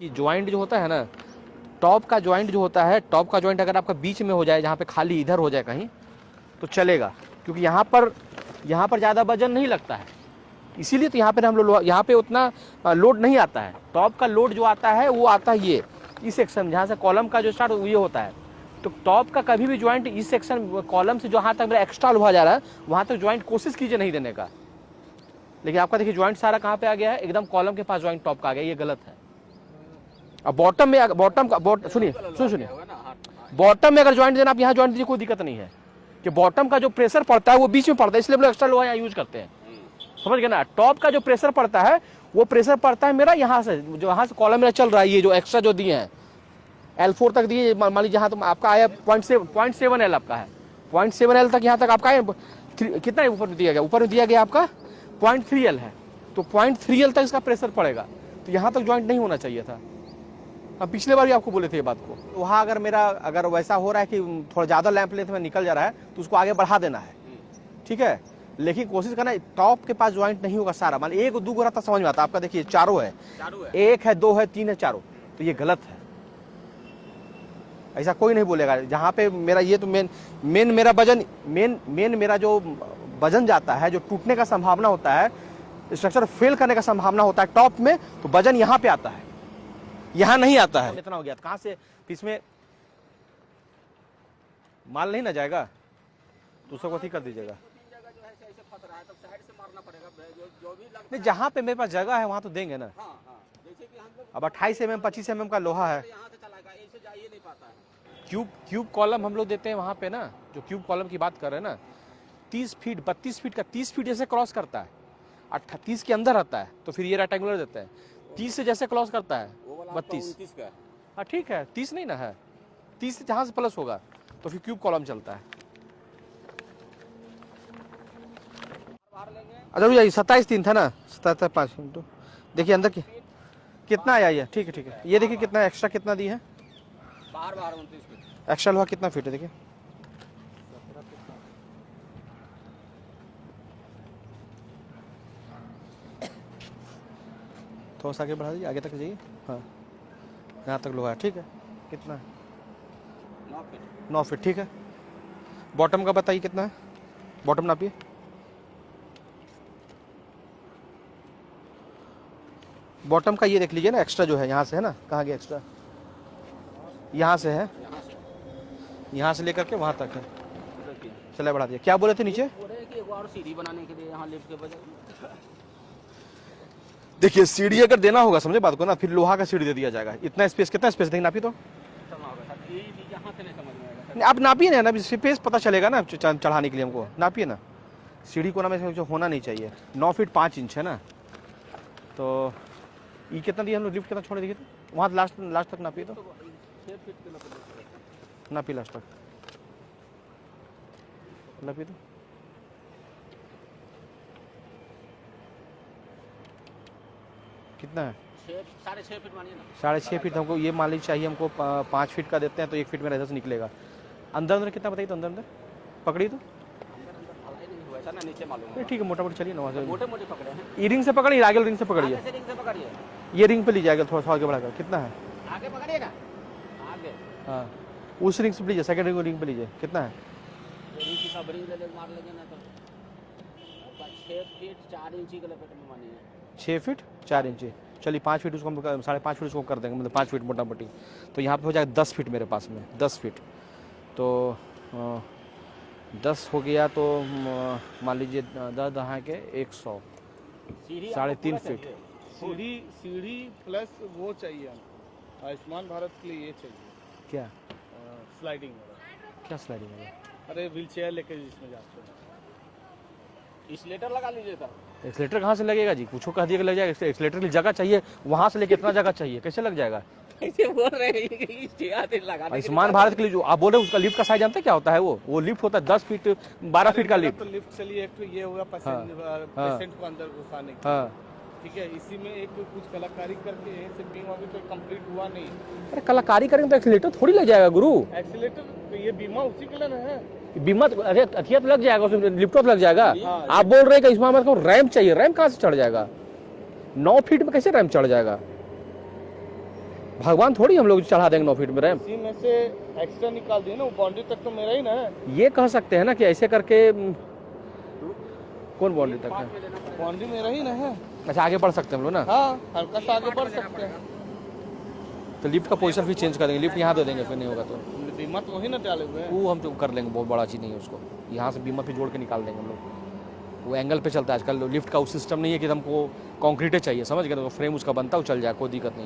कि ज्वाइंट जो होता है ना, टॉप का ज्वाइंट जो होता है, टॉप का ज्वाइंट अगर आपका बीच में हो जाए, जहाँ पे खाली इधर हो जाए कहीं, तो चलेगा, क्योंकि यहाँ पर ज़्यादा वजन नहीं लगता है, इसीलिए तो यहाँ पे हम लोग यहाँ पे उतना लोड नहीं आता है। टॉप का लोड जो आता है वो आता है ये इस सेक्शन, जहाँ से कॉलम का जो स्टार्ट ये होता है। तो टॉप का कभी भी ज्वाइंट इस सेक्शन कॉलम से जहाँ तक मेरा एक्स्ट्रा लोहा जा रहा है वहाँ तक ज्वाइंट कोशिश कीजिए नहीं देने का। लेकिन आपका देखिए ज्वाइंट सारा कहाँ पे आ गया है, एकदम कॉलम के पास ज्वाइंट टॉप का आ गया, ये गलत है। अब बॉटम में सुनिए बॉटम में अगर ज्वाइंट देना आप यहाँ ज्वाइंट दीजिए, कोई दिक्कत नहीं है, कि बॉटम का जो प्रेशर पड़ता है वो बीच में पड़ता है, इसलिए हम लोग एक्स्ट्रा लोहा यहाँ यूज करते हैं, समझ गए ना। टॉप का जो प्रेशर पड़ता है वो प्रेशर पड़ता है मेरा यहाँ से, जो यहाँ से कॉलम मेरा चल रहा है, ये जो एक्स्ट्रा जो दिए हैं L4 तक दिए, मान लीजिए जहाँ तो आपका आया 0.7 L आपका है, 0.7 L तक यहाँ तक आपका कितना ऊपर में दिया गया, ऊपर में दिया गया आपका 0.3 L है, तो 0.3 L तक इसका प्रेशर पड़ेगा, तो यहाँ तक ज्वाइंट नहीं होना चाहिए था। हम पिछले बार भी आपको बोले थे ये बात को। वहाँ अगर वैसा हो रहा है कि थोड़ा ज़्यादा लैंप लेंथ में निकल जा रहा है तो उसको आगे बढ़ा देना है, ठीक है। लेकिन कोशिश करना टॉप के पास ज्वाइंट नहीं होगा सारा, मान एक दो रहता समझ में आता, आपका देखिए चारों है, एक है, दो है, तीन है, चारों, तो ये गलत है। ऐसा कोई नहीं बोलेगा। जहाँ पे मेरा ये तो मेन मेरा वजन मेन मेरा जो वजन जाता है, जो टूटने का संभावना होता है, स्ट्रक्चर फेल करने का संभावना होता है टॉप में, तो वजन यहाँ पे आता है, यहाँ नहीं आता है। इतना हो गया कहाँ से, इसमें माल नहीं ना जाएगा तो उसको ठीक कर दीजिएगा। नहीं, जहाँ पे मेरे पास जगह है वहाँ तो देंगे ना। अब 28 mm 25 mm का लोहा है, क्यूब कॉलम हम लोग देते हैं वहाँ पे ना, जो क्यूब कॉलम की बात कर रहे हैं ना, 30 फीट 32 फीट का 30 फीट जैसे क्रॉस करता है, 30 के अंदर आता है, तो फिर ये रेक्टेंगुलर देते हैं। 30 से जैसे क्रॉस करता है 32, हाँ ठीक है, 30 नहीं ना है, 30 से जहाँ से प्लस होगा तो फिर क्यूब कॉलम चलता है। अच्छा भैया 27-3 था ना, 27-5 देखिए अंदर की कितना आया ये, ठीक है, ये देखिए कितना एक्स्ट्रा कितना दी है, बाहर एक्स्ट्रा लोहा कितना फीट है देखिए, थोड़ा सा आगे बढ़ा दीजिए, आगे तक जाइए, हाँ यहाँ तक लोहा है, ठीक है, कितना है 9 फीट, ठीक है। बॉटम का बताइए कितना है, बॉटम नापिए, बॉटम का ये देख लीजिए ना, एक्स्ट्रा जो है यहाँ से है ना, कहाँ गया एक्स्ट्रा, यहाँ से है, यहाँ से लेकर के वहाँ तक है, चले बढ़ा दिया। क्या बोले थे नीचे, और सीढ़ी बनाने के लिए यहाँ लिफ्ट के बजाय, देखिए सीढ़ी अगर देना होगा, समझे बात को ना, फिर लोहा का सीढ़ी दे दिया जाएगा। इतना स्पेस, कितना स्पेस देखिए नापिए तो, आप नापिए ना, अभी स्पेस पता चलेगा ना चढ़ाने के लिए, हमको नापिए ना, सीढ़ी को ना में जो होना नहीं चाहिए, 9 फीट 5 इंच है ना, तो ये कितना दिया हम लोग, लिफ्ट कितना छोड़े देखिए तो, वहाँ लास्ट तक नापिए तो, नापिए लास्ट तक नापिए तो, कितना है 6.5 फीट मानिए ना, 6.5 फीट हमको, ये मान लीजिए चाहिए हमको 5 फीट का देते हैं, तो 1 फीट मेरा इधर से निकलेगा। अंदर कितना बताइए तो, अंदर पकड़िए तो, नीचे मालूम, ठीक है, मोटा मोटी चलिए ना, वहाँ से मोटे पकड़े हैं, ये रिंग से पकड़िए, आगे रिंग से पकड़िए, ये रिंग पे ली जाएगा, थोड़ा सा आगे बढ़ाकर, कितना है आगे पकड़िएगा, आगे, हाँ उस रिंग से लीजिए, सेकंड रिंग पे लीजिए, कितना है, मार लेंगे ना तो 6 फीट 4 इंची के लपेट में मानिए, 6 फीट 4 इंची, चलिए 5 फीट उसको हम 5.5 फीट उसको कर देंगे, मतलब 5 फीट मोटा मोटी, तो यहाँ पे हो जाएगा 10 फीट मेरे पास में, 10 फीट, तो 10 हो गया, तो मान लीजिए 10 दहा के 100, 3.5 फीट सीढ़ी प्लस वो चाहिए, आयुष्मान भारत के लिए ये चाहिए, क्या स्लाइडिंग वाला, क्या स्लाइडिंग है, अरे व्हील चेयर लेके जिसमें जाते हैं, एक्सीलेटर लगा लीजिए था, एक्सीलेटर कहाँ से लगेगा जी, कुछ कह दिया कि लग जाएगा, एक्सीलेटर की जगह चाहिए, वहाँ से लेके इतना जगह चाहिए, कैसे लग जाएगा, ऐसे बोल रहे हैं आयुष्मान भारत के लिए जो आप बोल रहे हैं उसका लिफ्ट का साइज जानते हैं क्या होता है, वो लिफ्ट होता है 10 फीट 12 फीट का लिफ्ट, तो लिफ्ट चलिए, एक तो ये होगा पेशेंट को अंदर घुसाने की, हाँ ठीक है, इसी में एक कुछ कलाकारी करके यहीं से बीम अभी तो कंप्लीट हुआ नहीं, अरे कलाकारी करेंगे तो एक्सीलेटर थोड़ी लग जाएगा गुरु, एक्सीलेटर तो ये बीमा उसी के लिए है, बीमा अरे अथिया तो लग जाएगा, उसमें लिफ्ट लग जाएगा, आप बोल रहे हैं कि इसमें हमारे को रैंप चाहिए, रैंप कहाँ से चढ़ जाएगा, 9 फीट में कैसे रैंप चढ़ जाएगा, भगवान थोड़ी हम लोग चढ़ा देंगे 9 फीट में रैम। इसी में से एक्स्ट्रा निकाल दिए ना, वो बाउंड्री तक तो मेरा ही ना है। ये कह सकते हैं ना कि ऐसे करके कौन बाउंड्री तक है? बाउंड्री मेरा ही ना है। अच्छा आगे बढ़ सकते हैं हम लोग ना। हाँ, हल्का सा आगे बढ़ सकते हैं। तो लिफ्ट का पोजीशन भी चेंज कर देंगे, लिफ्ट यहाँ दे देंगे फिर नहीं होगा तो। बीमा तो वही ना डाले हुए हैं। वो हम तो कर लेंगे, बहुत बड़ा चीज़ नहीं है उसको। यहाँ से बीमा पे जोड़ के निकाल देंगे हम लोग। वो एंगल पे चलता है आजकल, लिफ्ट का उस सिस्टम नहीं है कि हमको कंक्रीटे चाहिए, समझ गए? तो फ्रेम उसका बनता है, वो चल जाए, कोई दिक्कत नहीं है।